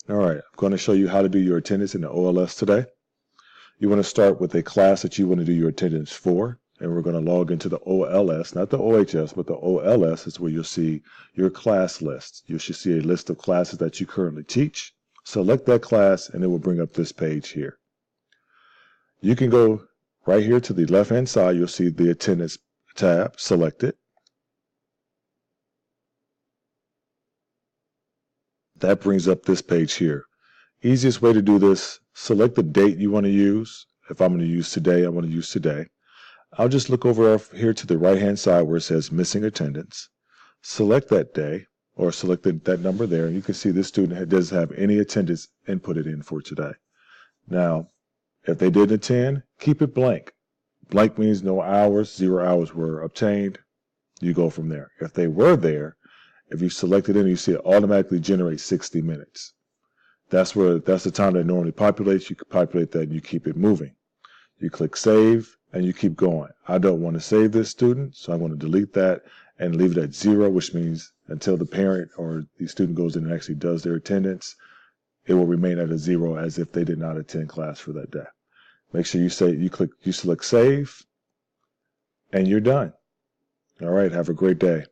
All right, I'm going to show you how to do your attendance in the OLS today. You want to start with a class that you want to do your attendance for, and we're going to log into the OLS, not the OHS, but the OLS is where you'll see your class list. You should see a list of classes that you currently teach. Select that class, and it will bring up this page here. You can go right here to the left-hand side. You'll see the attendance tab. Select it. That brings up this page here. Easiest way to do this, select the date you want to use. If I'm going to use today, I want to use today. I'll just look over here to the right-hand side where it says missing attendance. Select that day, or select that number there, and you can see this student doesn't have any attendance inputted in for today. Now, if they didn't attend, keep it blank. Blank means no hours, 0 hours were obtained. You go from there. If they were there, if you select it in, you see it automatically generates 60 minutes. That's the time that normally populates. You can populate that and you keep it moving. You click save and you keep going. I don't want to save this student, so I'm going to delete that and leave it at 0, which means until the parent or the student goes in and actually does their attendance, it will remain at a 0 as if they did not attend class for that day. Make sure you select save, and you're done. All right, have a great day.